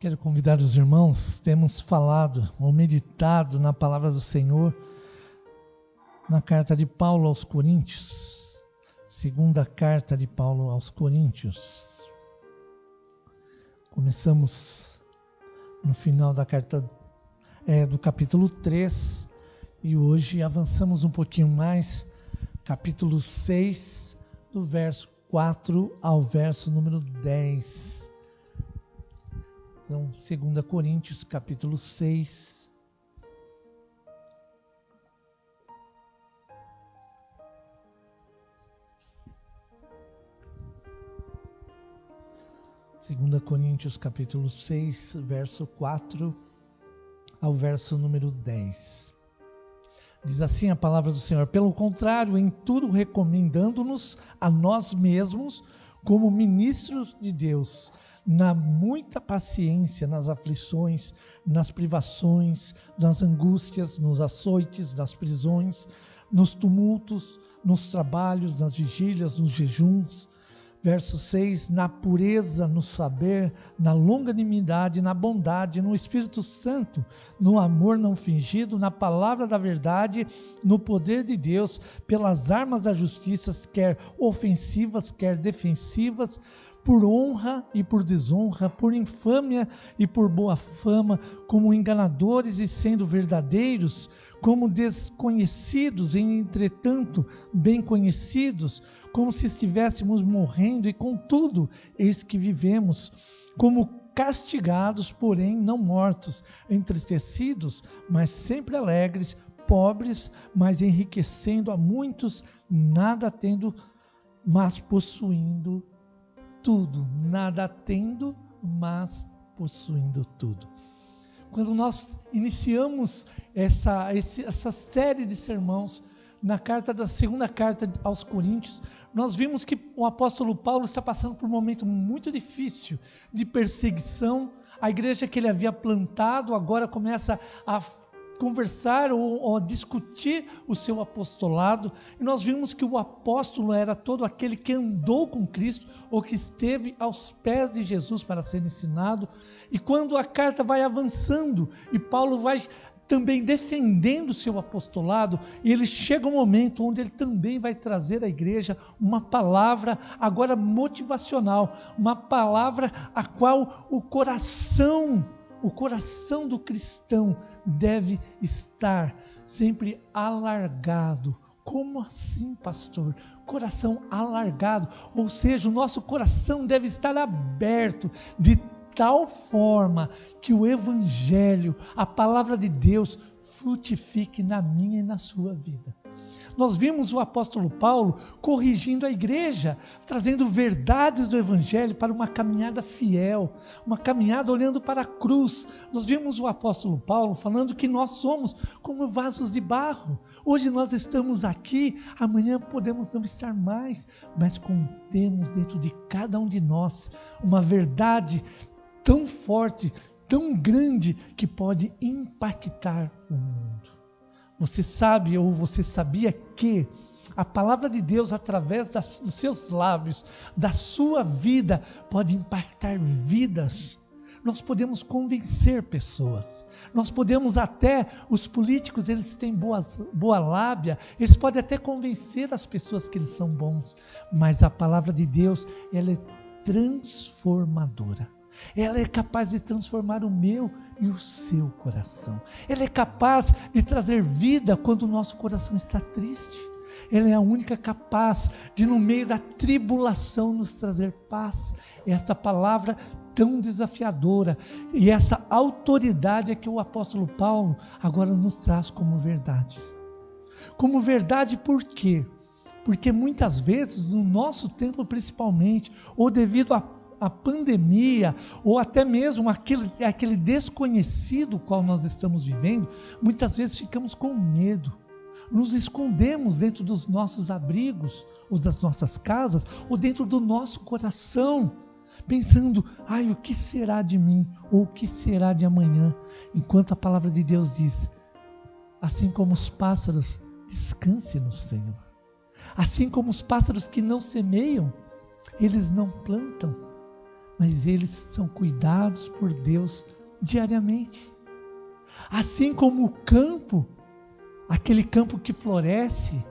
Quero convidar os irmãos, temos falado ou meditado na palavra do Senhor, na carta de Paulo aos Coríntios, segunda carta de Paulo aos Coríntios. Começamos no final da carta do capítulo 3 e hoje avançamos um pouquinho mais, capítulo 6, do verso 4 ao verso número 10. Então, 2 Coríntios, capítulo 6. Segunda Coríntios, capítulo 6, verso 4 ao verso número 10. Diz assim a palavra do Senhor: pelo contrário, em tudo recomendando-nos a nós mesmos como ministros de Deus, na muita paciência, nas aflições, nas privações, nas angústias, nos açoites, nas prisões, nos tumultos, nos trabalhos, nas vigílias, nos jejuns. Verso 6, na pureza, no saber, na longanimidade, na bondade, no Espírito Santo, no amor não fingido, na palavra da verdade, no poder de Deus, pelas armas da justiça, quer ofensivas, quer defensivas, por honra e por desonra, por infâmia e por boa fama, como enganadores e sendo verdadeiros, como desconhecidos e entretanto bem conhecidos, como se estivéssemos morrendo e contudo eis que vivemos, como castigados, porém não mortos, entristecidos, mas sempre alegres, pobres, mas enriquecendo a muitos, nada tendo, mas possuindo tudo, nada tendo, mas possuindo tudo. Quando nós iniciamos essa série de sermãos na segunda carta aos Coríntios, nós vimos que o apóstolo Paulo está passando por um momento muito difícil de perseguição. A igreja que ele havia plantado agora começa a conversar ou discutir o seu apostolado, e nós vimos que o apóstolo era todo aquele que andou com Cristo ou que esteve aos pés de Jesus para ser ensinado. E quando a carta vai avançando e Paulo vai também defendendo o seu apostolado, e ele chega um momento onde ele também vai trazer à igreja uma palavra agora motivacional, uma palavra a qual o coração do cristão deve estar sempre alargado. Como assim, pastor? Coração alargado, ou seja, o nosso coração deve estar aberto de tal forma que o Evangelho, a palavra de Deus, frutifique na minha e na sua vida. Nós vimos o apóstolo Paulo corrigindo a igreja, trazendo verdades do Evangelho para uma caminhada fiel, uma caminhada olhando para a cruz. Nós vimos o apóstolo Paulo falando que nós somos como vasos de barro. Hoje nós estamos aqui, amanhã podemos não estar mais, mas contemos dentro de cada um de nós uma verdade tão forte, tão grande, que pode impactar o mundo. Você sabe ou você sabia que a palavra de Deus, através dos seus lábios, da sua vida, pode impactar vidas? Nós podemos convencer pessoas, nós podemos até, os políticos, eles têm boa lábia, eles podem até convencer as pessoas que eles são bons, mas a palavra de Deus, ela é transformadora. Ela é capaz de transformar o meu e o seu coração. Ela é capaz de trazer vida quando o nosso coração está triste. Ela é a única capaz de, no meio da tribulação, nos trazer paz. Esta palavra tão desafiadora e essa autoridade é que o apóstolo Paulo agora nos traz como verdade. Como verdade por quê? Porque muitas vezes, no nosso tempo principalmente, ou devido a pandemia, ou até mesmo aquele desconhecido qual nós estamos vivendo, muitas vezes ficamos com medo, nos escondemos dentro dos nossos abrigos, ou das nossas casas, ou dentro do nosso coração, pensando, o que será de mim, ou o que será de amanhã, enquanto a palavra de Deus diz, assim como os pássaros, descanse no Senhor, assim como os pássaros que não semeiam, eles não plantam, mas eles são cuidados por Deus diariamente. Assim como o campo, aquele campo que floresce,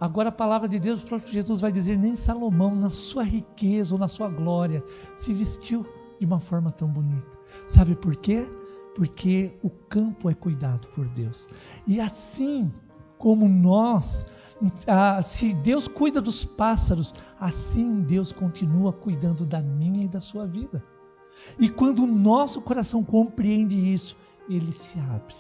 agora a palavra de Deus, o próprio Jesus vai dizer, nem Salomão, na sua riqueza ou na sua glória, se vestiu de uma forma tão bonita. Sabe por quê? Porque o campo é cuidado por Deus. E assim como nós, se Deus cuida dos pássaros, assim Deus continua cuidando da minha e da sua vida. E quando o nosso coração compreende isso, ele se abre.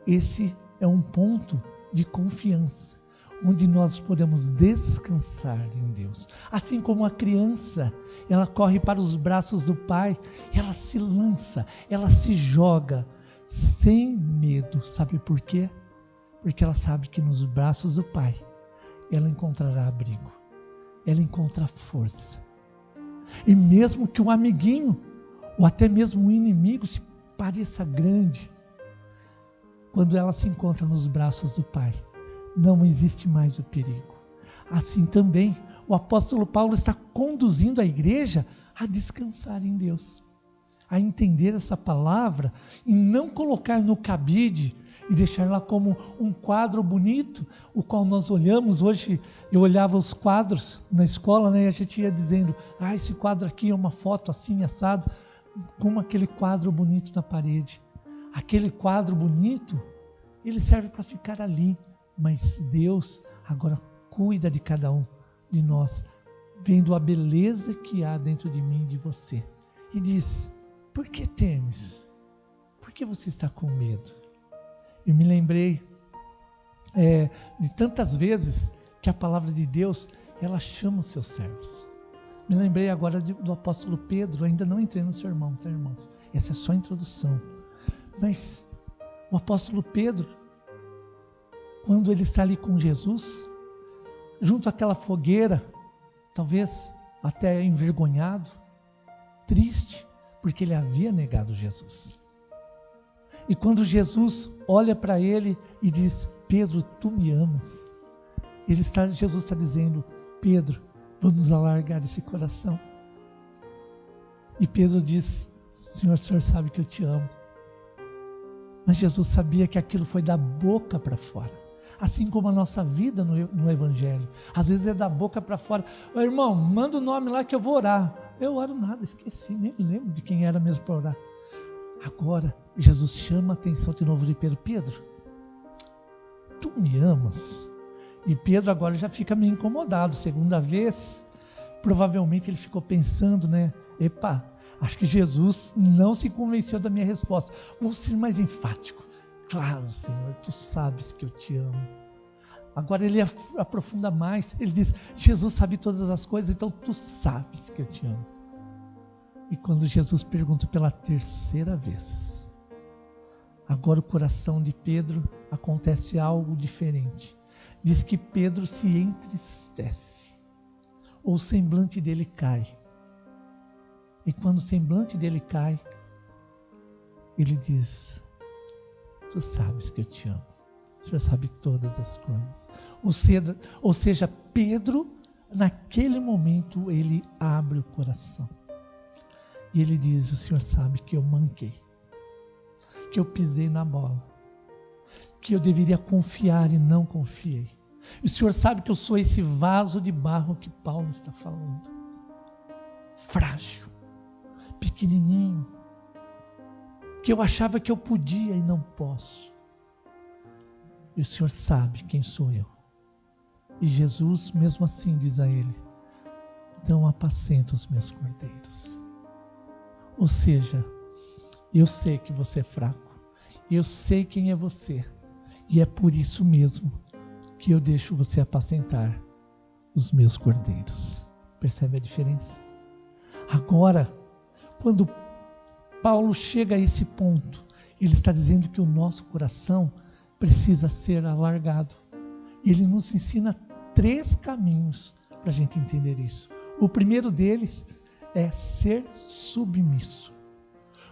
Esse é um ponto de confiança, onde nós podemos descansar em Deus. Assim como a criança, ela corre para os braços do pai, ela se lança, ela se joga, sem medo. Sabe por quê? Porque ela sabe que nos braços do pai, ela encontrará abrigo, ela encontra força. E mesmo que o amiguinho, ou até mesmo o inimigo se pareça grande, quando ela se encontra nos braços do pai, não existe mais o perigo. Assim também, o apóstolo Paulo está conduzindo a igreja a descansar em Deus, a entender essa palavra e não colocar no cabide e deixar lá como um quadro bonito, o qual nós olhamos. Hoje eu olhava os quadros na escola, e a gente ia dizendo, esse quadro aqui é uma foto assim, assado, como aquele quadro bonito na parede. Aquele quadro bonito, ele serve para ficar ali, mas Deus agora cuida de cada um de nós, vendo a beleza que há dentro de mim e de você. E diz, por que temes? Por que você está com medo? Eu me lembrei de tantas vezes que a palavra de Deus, ela chama os seus servos. Me lembrei agora do apóstolo Pedro, ainda não entrei no sermão, tá, irmãos? Essa é só a introdução. Mas o apóstolo Pedro, quando ele está ali com Jesus, junto àquela fogueira, talvez até envergonhado, triste, porque ele havia negado Jesus. E quando Jesus olha para ele e diz, Pedro, tu me amas? Jesus está dizendo, Pedro, vamos alargar esse coração. E Pedro diz, Senhor, o Senhor sabe que eu te amo. Mas Jesus sabia que aquilo foi da boca para fora. Assim como a nossa vida no Evangelho. Às vezes é da boca para fora. Ô, irmão, manda o nome lá que eu vou orar. Eu oro nada, esqueci, nem lembro de quem era mesmo para orar. Agora, Jesus chama a atenção de novo de Pedro. Pedro, tu me amas? E Pedro agora já fica meio incomodado. Segunda vez, provavelmente ele ficou pensando, Epa, acho que Jesus não se convenceu da minha resposta. Vou ser mais enfático. Claro, Senhor, tu sabes que eu te amo. Agora ele aprofunda mais. Ele diz, Jesus sabe todas as coisas, então tu sabes que eu te amo. E quando Jesus pergunta pela terceira vez, agora o coração de Pedro acontece algo diferente. Diz que Pedro se entristece, ou o semblante dele cai. E quando o semblante dele cai, ele diz, tu sabes que eu te amo. O Senhor sabe todas as coisas. Ou seja, Pedro, naquele momento, ele abre o coração. E ele diz, o Senhor sabe que eu manquei, que eu pisei na bola, que eu deveria confiar e não confiei. E o Senhor sabe que eu sou esse vaso de barro que Paulo está falando. Frágil, pequenininho, que eu achava que eu podia e não posso. E o Senhor sabe quem sou eu. E Jesus, mesmo assim, diz a ele, então apacenta os meus cordeiros. Ou seja, eu sei que você é fraco, eu sei quem é você, e é por isso mesmo que eu deixo você apacentar os meus cordeiros. Percebe a diferença? Agora, quando Paulo chega a esse ponto, ele está dizendo que o nosso coração precisa ser alargado. E ele nos ensina 3 caminhos para a gente entender isso. O primeiro deles é ser submisso.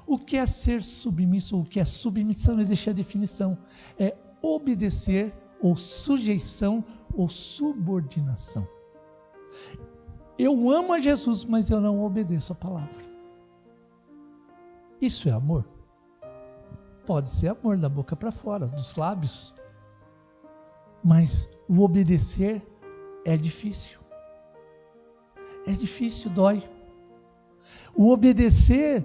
O que é ser submisso? O que é submissão? Eu deixei a definição. É obedecer, ou sujeição, ou subordinação. eu amo a Jesus, mas eu não obedeço a palavra. Isso é amor? Pode ser amor da boca para fora, dos lábios. Mas o obedecer é difícil. É difícil, dói. O obedecer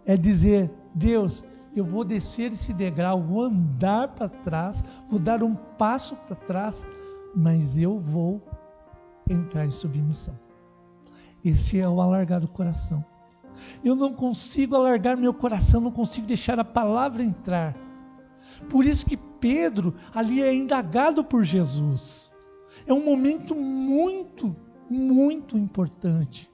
é dizer, Deus, eu vou descer esse degrau, vou andar para trás, vou dar um passo para trás, mas eu vou entrar em submissão. Esse é o alargar do coração. Eu não consigo alargar meu coração, não consigo deixar a palavra entrar. Por isso que Pedro ali é indagado por Jesus. É um momento muito, muito importante.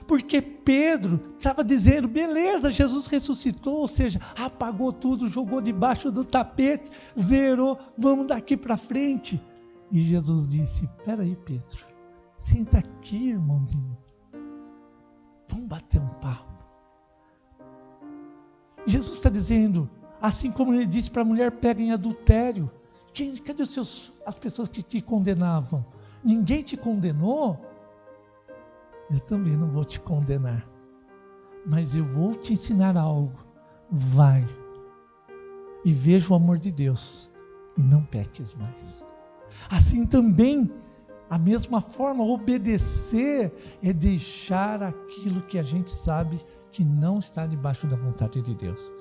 Porque Pedro estava dizendo, beleza, Jesus ressuscitou, ou seja, apagou tudo, jogou debaixo do tapete, zerou, vamos daqui para frente. E Jesus disse, peraí Pedro, senta aqui irmãozinho, vamos bater um papo. Jesus está dizendo, assim como ele disse para a mulher pega em adultério, cadê as pessoas que te condenavam? Ninguém te condenou? Eu também não vou te condenar, mas eu vou te ensinar algo. Vai e veja o amor de Deus e não peques mais. Assim também, a mesma forma, obedecer é deixar aquilo que a gente sabe que não está debaixo da vontade de Deus.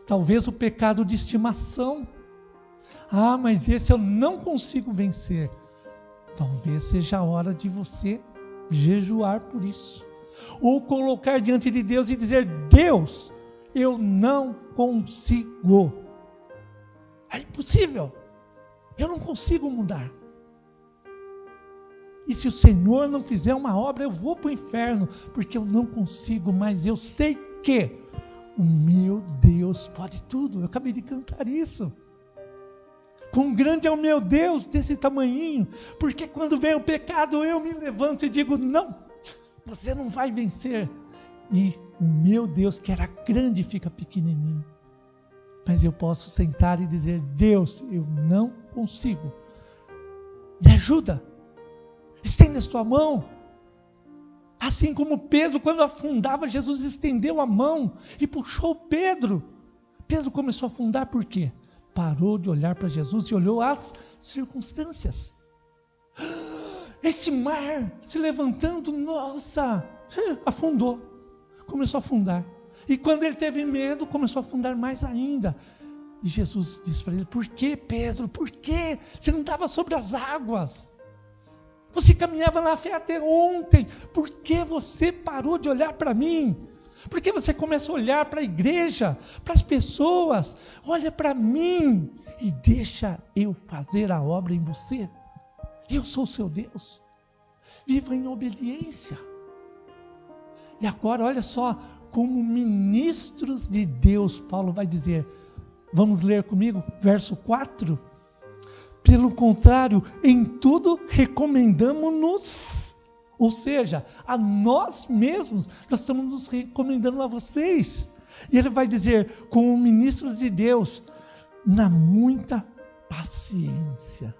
Talvez o pecado de estimação. Mas esse eu não consigo vencer. Talvez seja a hora de você jejuar por isso. Ou colocar diante de Deus e dizer, Deus, eu não consigo. É impossível. Eu não consigo mudar. E se o Senhor não fizer uma obra, eu vou para o inferno, porque eu não consigo, mas eu sei que o meu Deus pode tudo. Eu acabei de cantar isso. Quão grande é o meu Deus desse tamanhinho, porque quando vem o pecado eu me levanto e digo, não, você não vai vencer. E o meu Deus que era grande fica pequenininho. Mas eu posso sentar e dizer, Deus, eu não consigo. Me ajuda. Estenda a sua mão. Assim como Pedro, quando afundava, Jesus estendeu a mão e puxou Pedro. Pedro começou a afundar por quê? Parou de olhar para Jesus e olhou as circunstâncias. Esse mar se levantando, nossa, afundou. Começou a afundar. E quando ele teve medo, começou a afundar mais ainda. E Jesus disse para ele, por que Pedro? Por que? Você não estava sobre as águas. Você caminhava na fé até ontem. Por que você parou de olhar para mim? Por que você começa a olhar para a igreja, para as pessoas? Olha para mim e deixa eu fazer a obra em você. Eu sou o seu Deus. Viva em obediência. E agora, olha só, como ministros de Deus, Paulo vai dizer, vamos ler comigo, verso 4. Pelo contrário, em tudo recomendamos-nos. Ou seja, a nós mesmos, nós estamos nos recomendando a vocês. E ele vai dizer, como ministros de Deus, na muita paciência.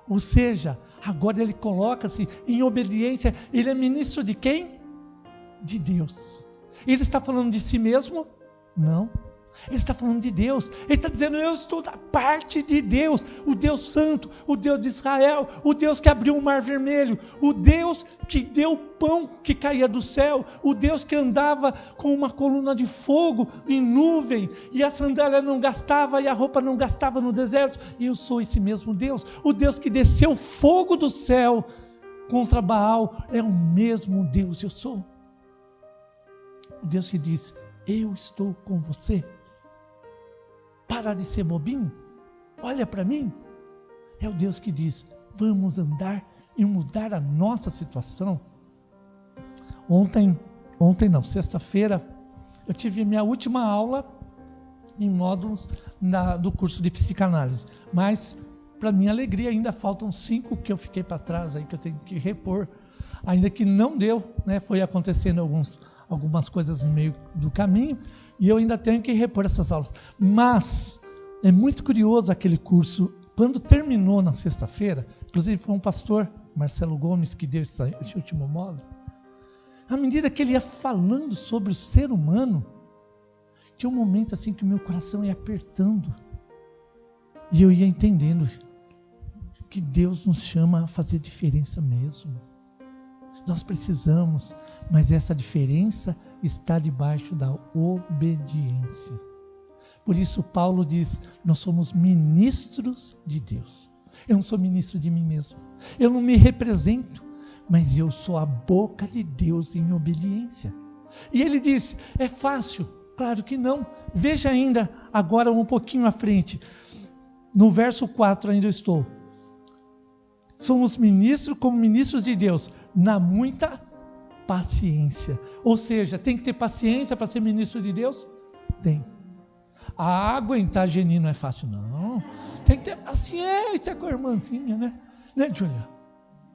Ou seja, agora ele coloca-se em obediência. Ele é ministro de quem? De Deus. Ele está falando de si mesmo? Não. Ele está falando de Deus. Ele está dizendo, eu estou da parte de Deus, o Deus Santo, o Deus de Israel, o Deus que abriu o mar vermelho, o Deus que deu o pão que caía do céu, o Deus que andava com uma coluna de fogo e nuvem, e a sandália não gastava e a roupa não gastava no deserto. E eu sou esse mesmo Deus, o Deus que desceu fogo do céu contra Baal, é o mesmo Deus, eu sou. O Deus que diz, eu estou com você. Para de ser bobinho, olha para mim. É o Deus que diz, vamos andar e mudar a nossa situação. Sexta-feira, eu tive minha última aula em módulos do curso de psicanálise. Mas, para minha alegria, ainda faltam 5 que eu fiquei para trás, aí, que eu tenho que repor. Ainda que não deu, né? Foi acontecendo algumas coisas no meio do caminho, e eu ainda tenho que repor essas aulas. Mas é muito curioso aquele curso quando terminou na sexta-feira, inclusive foi um pastor, Marcelo Gomes, que deu esse último módulo, à medida que ele ia falando sobre o ser humano, tinha um momento assim que o meu coração ia apertando, e eu ia entendendo que Deus nos chama a fazer diferença mesmo. Nós precisamos, mas essa diferença está debaixo da obediência. Por isso Paulo diz, nós somos ministros de Deus. Eu não sou ministro de mim mesmo. Eu não me represento, mas eu sou a boca de Deus em obediência. E ele diz, é fácil? Claro que não. Veja ainda agora um pouquinho à frente. No verso 4 ainda estou. Somos ministros como ministros de Deus, na muita paciência. Ou seja, tem que ter paciência para ser ministro de Deus? Tem. Aguentar gerir não é fácil, não. Tem que ter paciência com a irmãzinha, né? Né, Júlia?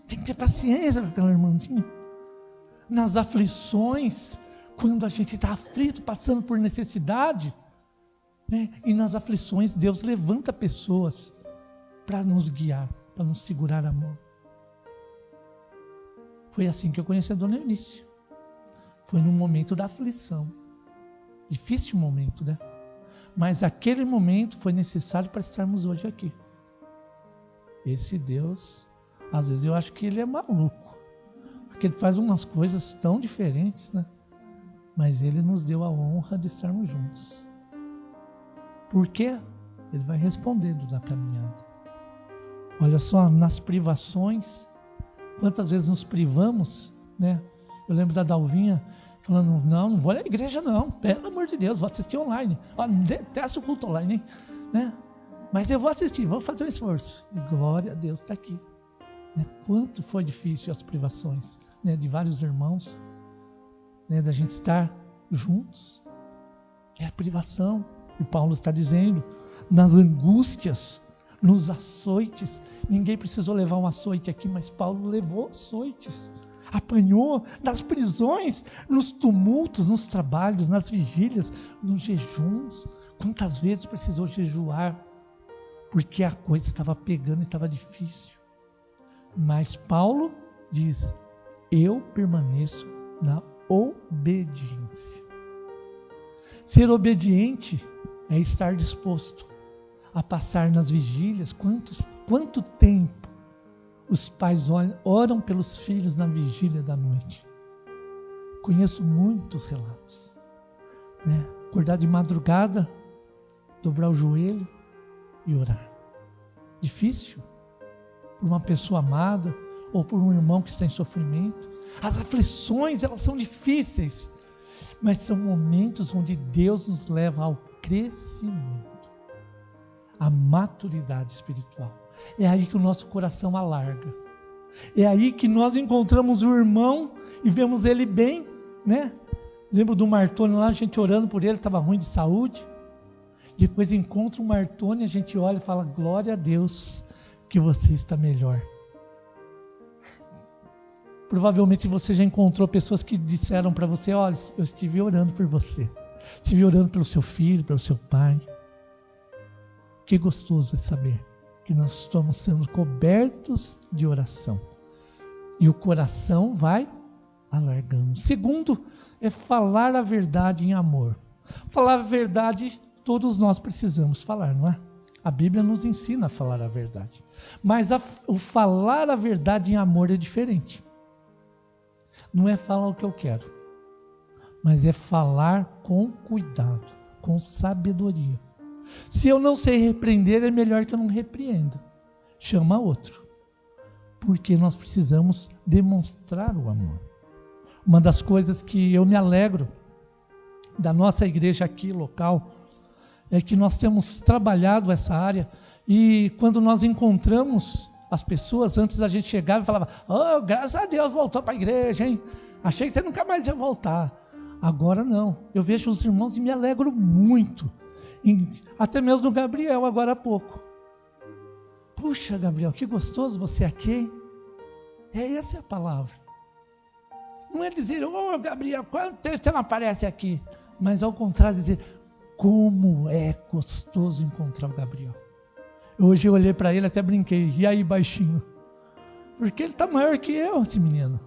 Tem que ter paciência com aquela irmãzinha. Nas aflições, quando a gente está aflito, passando por necessidade, né? E nas aflições, Deus levanta pessoas para nos guiar, para nos segurar a mão. Foi assim que eu conheci a Dona Eunice. Foi num momento da aflição. Difícil momento, né? Mas aquele momento foi necessário para estarmos hoje aqui. Esse Deus, às vezes eu acho que ele é maluco. Porque ele faz umas coisas tão diferentes, né? Mas ele nos deu a honra de estarmos juntos. Por quê? Ele vai respondendo na caminhada. Olha só, nas privações, quantas vezes nos privamos, né? Eu lembro da Dalvinha falando, não vou na igreja não, pelo amor de Deus, vou assistir online. Ó, detesto o culto online, hein? Né? Mas eu vou assistir, vou fazer um esforço. E glória a Deus está aqui. Né? Quanto foi difícil as privações, né? De vários irmãos, né? Da gente estar juntos. É a privação. E Paulo está dizendo, nas angústias, nos açoites. Ninguém precisou levar um açoite aqui, mas Paulo levou açoites. Apanhou nas prisões, nos tumultos, nos trabalhos, nas vigílias, nos jejuns. Quantas vezes precisou jejuar, porque a coisa estava pegando e estava difícil. Mas Paulo diz, eu permaneço na obediência. Ser obediente é estar disposto a passar nas vigílias. Quanto tempo os pais oram pelos filhos na vigília da noite? Conheço muitos relatos, né? Acordar de madrugada, dobrar o joelho e orar. Difícil? Por uma pessoa amada ou por um irmão que está em sofrimento. As aflições, elas são difíceis, mas são momentos onde Deus nos leva ao crescimento, à maturidade espiritual. É aí que o nosso coração alarga. É aí que nós encontramos o irmão e vemos ele bem, né? Lembro do Martônio lá, a gente orando por ele, estava ruim de saúde. Depois encontra o Martônio, a gente olha e fala, glória a Deus que você está melhor. Provavelmente você já encontrou pessoas que disseram para você, olha, eu estive orando por você. Estive orando pelo seu filho, pelo seu pai. Que gostoso é saber que nós estamos sendo cobertos de oração. E o coração vai alargando. Segundo, é falar a verdade em amor. Falar a verdade, todos nós precisamos falar, não é? A Bíblia nos ensina a falar a verdade. Mas o falar a verdade em amor é diferente. Não é falar o que eu quero, mas é falar com cuidado, com sabedoria. Se eu não sei repreender, é melhor que eu não repreenda. Chama outro. Porque nós precisamos demonstrar o amor. Uma das coisas que eu me alegro da nossa igreja aqui, local, é que nós temos trabalhado essa área e quando nós encontramos as pessoas, antes a gente chegava e falava, oh, graças a Deus voltou para a igreja, hein? Achei que você nunca mais ia voltar. Agora não. Eu vejo os irmãos e me alegro muito. Até mesmo o Gabriel, agora há pouco. Puxa, Gabriel, que gostoso você aqui, hein? Essa é a palavra. Não é dizer, ô Gabriel, quanto tempo você não aparece aqui? Mas ao contrário, dizer, como é gostoso encontrar o Gabriel. Hoje eu olhei para ele, até brinquei. E aí, baixinho? Porque ele está maior que eu, esse menino.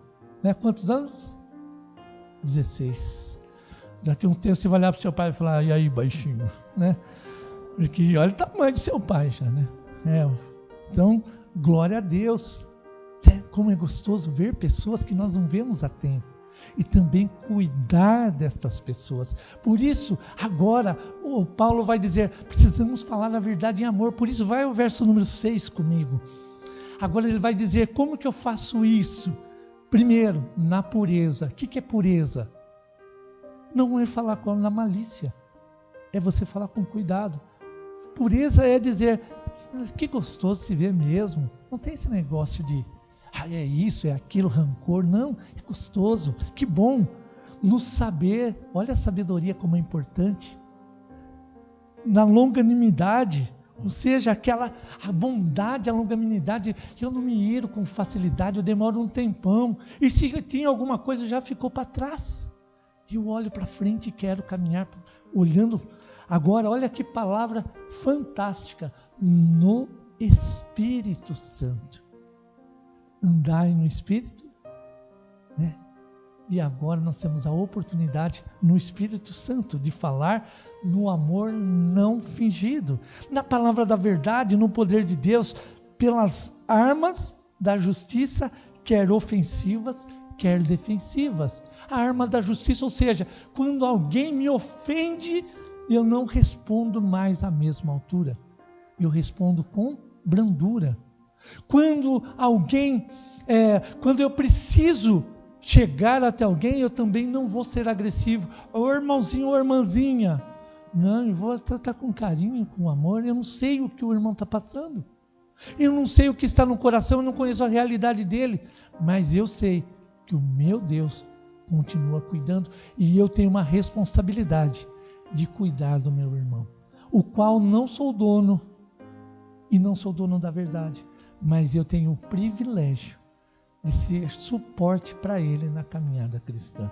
Né? Quantos anos? 16. Daqui a um tempo você vai olhar para o seu pai e falar, e aí, baixinho? Né? Porque olha o tamanho do seu pai já, né? Então, glória a Deus. Como é gostoso ver pessoas que nós não vemos há tempo. E também cuidar destas pessoas. Por isso, agora, o Paulo vai dizer, precisamos falar a verdade em amor. Por isso, vai ao verso número 6 comigo. Agora ele vai dizer, como que eu faço isso? Primeiro, na pureza. O que é pureza? Não é falar na malícia. É você falar com cuidado. Pureza é dizer, que gostoso se ver mesmo. Não tem esse negócio de, é isso, é aquilo, rancor. Não, é gostoso, que bom. No saber, olha a sabedoria como é importante. Na longanimidade, ou seja, a bondade, a longanimidade, eu não me iro com facilidade, eu demoro um tempão. E se tinha alguma coisa, já ficou para trás. Eu olho para frente e quero caminhar, olhando. Agora, olha que palavra fantástica. No Espírito Santo. Andai no Espírito, né? E agora nós temos a oportunidade no Espírito Santo de falar no amor não fingido, na palavra da verdade, no poder de Deus, pelas armas da justiça, quer ofensivas, quer defensivas. A arma da justiça, ou seja, quando alguém me ofende, eu não respondo mais à mesma altura. Eu respondo com brandura. Quando eu preciso chegar até alguém, eu também não vou ser agressivo. Ô irmãozinho ou irmãzinha. Não, eu vou tratar com carinho, com amor. Eu não sei o que o irmão está passando. Eu não sei o que está no coração, eu não conheço a realidade dele. Mas eu sei que o meu Deus continua cuidando. E eu tenho uma responsabilidade de cuidar do meu irmão. O qual não sou dono. E não sou dono da verdade. Mas eu tenho o privilégio de ser suporte para ele na caminhada cristã.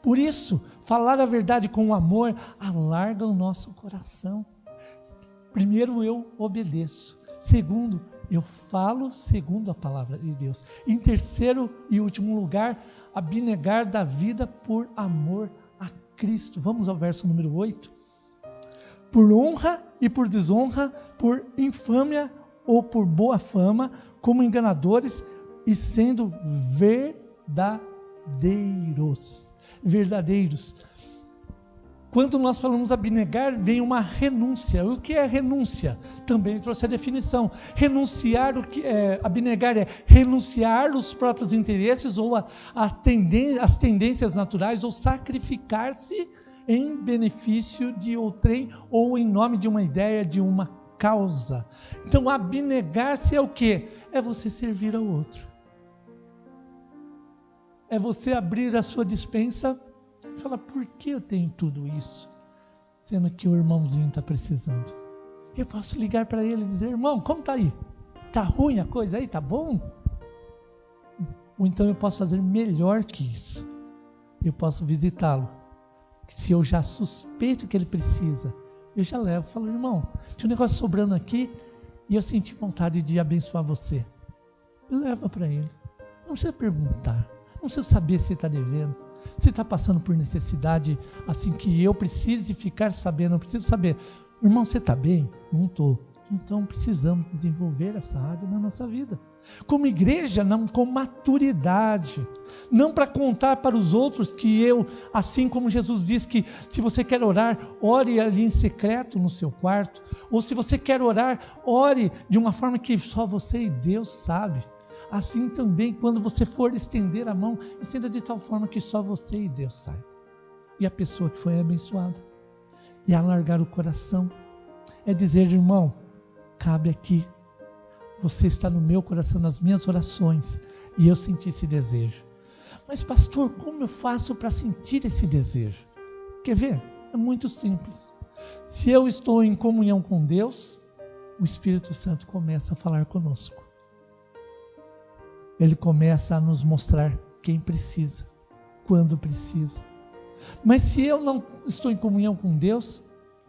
Por isso, falar a verdade com amor alarga o nosso coração. Primeiro, eu obedeço. Segundo, eu falo segundo a palavra de Deus. Em terceiro e último lugar, abnegar da vida por amor a Cristo. Vamos ao verso número 8. Por honra e por desonra, por infâmia ou por boa fama, como enganadores, e sendo verdadeiros. Quando nós falamos abnegar, vem uma renúncia. O que é renúncia? Também trouxe a definição. Abnegar é renunciar os próprios interesses ou as tendências naturais, ou sacrificar-se em benefício de outrem ou em nome de uma ideia, de uma causa. Então, abnegar-se é o quê? É você servir ao outro. É você abrir a sua despensa e falar, por que eu tenho tudo isso? Sendo que o irmãozinho está precisando. Eu posso ligar para ele e dizer, irmão, como está aí? Está ruim a coisa aí? Está bom? Ou então eu posso fazer melhor que isso. Eu posso visitá-lo. Se eu já suspeito que ele precisa, eu já levo. Falo, irmão, tinha um negócio sobrando aqui e eu senti vontade de abençoar você. Eu levo para ele. Não precisa perguntar. Não precisa saber se está devendo, se está passando por necessidade, assim que eu precise ficar sabendo. Eu preciso saber, irmão, você está bem? Não estou. Então precisamos desenvolver essa área na nossa vida. Como igreja, não com maturidade. Não para contar para os outros que eu, assim como Jesus diz que se você quer orar, ore ali em secreto no seu quarto. Ou se você quer orar, ore de uma forma que só você e Deus sabe. Assim também, quando você for estender a mão, estenda de tal forma que só você e Deus saibam. E a pessoa que foi abençoada. E alargar o coração. É dizer, irmão, cabe aqui. Você está no meu coração, nas minhas orações. E eu senti esse desejo. Mas pastor, como eu faço para sentir esse desejo? Quer ver? É muito simples. Se eu estou em comunhão com Deus, o Espírito Santo começa a falar conosco. Ele começa a nos mostrar quem precisa, quando precisa. Mas se eu não estou em comunhão com Deus,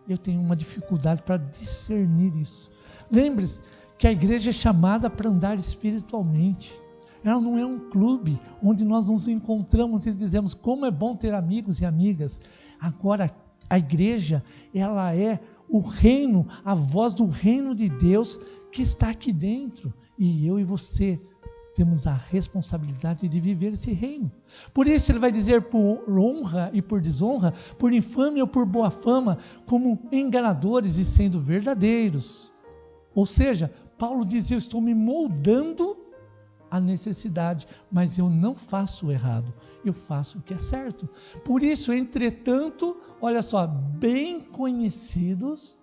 Eu tenho uma dificuldade para discernir isso. Lembre-se que a igreja é chamada para andar espiritualmente. Ela não é um clube onde nós nos encontramos e dizemos como é bom ter amigos e amigas. Agora, a igreja, ela é o reino, a voz do reino de Deus que está aqui dentro. E eu e você temos a responsabilidade de viver esse reino. Por isso ele vai dizer por honra e por desonra, por infâmia ou por boa fama, como enganadores e sendo verdadeiros. Ou seja, Paulo diz, eu estou me moldando à necessidade, mas eu não faço o errado, eu faço o que é certo. Por isso, entretanto, olha só, bem conhecidos,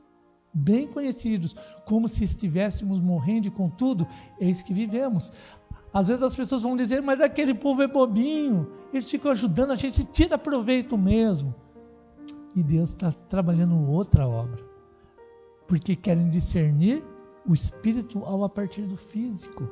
como se estivéssemos morrendo e contudo, eis que vivemos. Às vezes as pessoas vão dizer, mas aquele povo é bobinho, eles ficam ajudando, a gente tira proveito mesmo. E Deus está trabalhando outra obra, porque querem discernir o espiritual a partir do físico.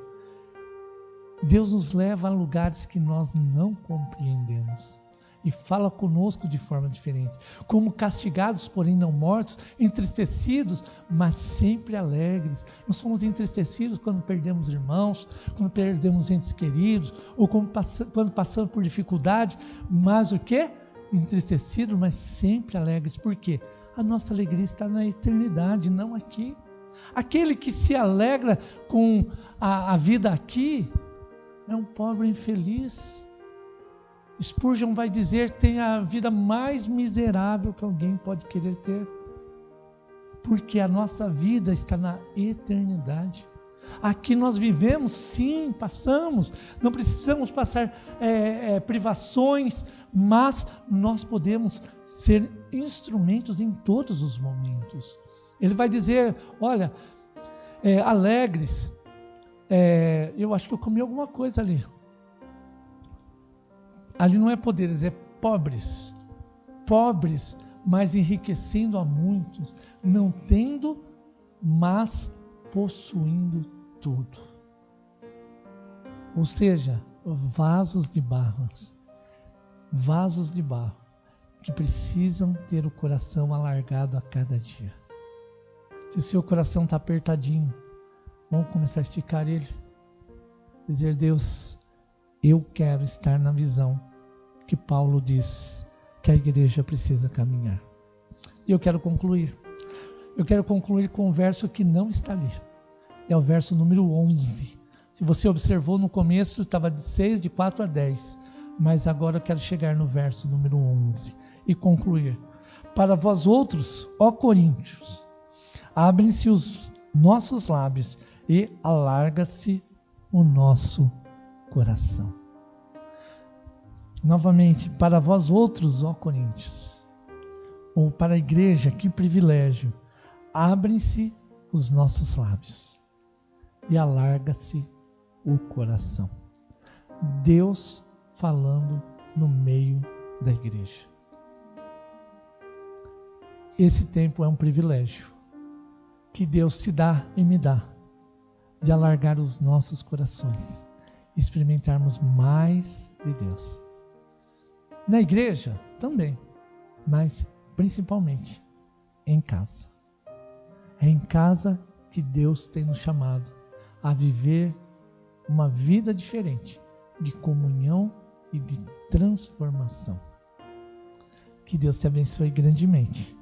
Deus nos leva a lugares que nós não compreendemos e fala conosco de forma diferente, como castigados, porém não mortos, entristecidos, mas sempre alegres. Nós somos entristecidos quando perdemos irmãos, quando perdemos entes queridos, ou quando passamos por dificuldade, mas o quê? Entristecidos, mas sempre alegres. Por quê? A nossa alegria está na eternidade, não aqui. Aquele que se alegra com a vida aqui é um pobre infeliz. Spurgeon vai dizer, tem a vida mais miserável que alguém pode querer ter. Porque a nossa vida está na eternidade. Aqui nós vivemos, sim, passamos, não precisamos passar privações, mas nós podemos ser instrumentos em todos os momentos. Ele vai dizer, olha, alegres, eu acho que eu comi alguma coisa ali. Ali não é poderes, é pobres. Pobres, mas enriquecendo a muitos, não tendo, mas possuindo tudo. Ou seja, vasos de barro, que precisam ter o coração alargado a cada dia. Se o seu coração está apertadinho, vamos começar a esticar ele. Dizer, Deus, eu quero estar na visão que Paulo diz que a igreja precisa caminhar. E eu quero concluir. Eu quero concluir com um verso que não está ali. É o verso número 11. Se você observou no começo, estava de 6, de 4 a 10. Mas agora eu quero chegar no verso número 11 e concluir. Para vós outros, ó Coríntios, abrem-se os nossos lábios e alarga-se o nosso coração. Novamente, para vós outros, ó Coríntios, ou para a igreja, que privilégio, abrem-se os nossos lábios e alarga-se o coração. Deus falando no meio da igreja. Esse tempo é um privilégio que Deus te dá e me dá, de alargar os nossos corações, experimentarmos mais de Deus. Na igreja também, mas principalmente em casa. É em casa que Deus tem nos chamado a viver uma vida diferente, de comunhão e de transformação. Que Deus te abençoe grandemente.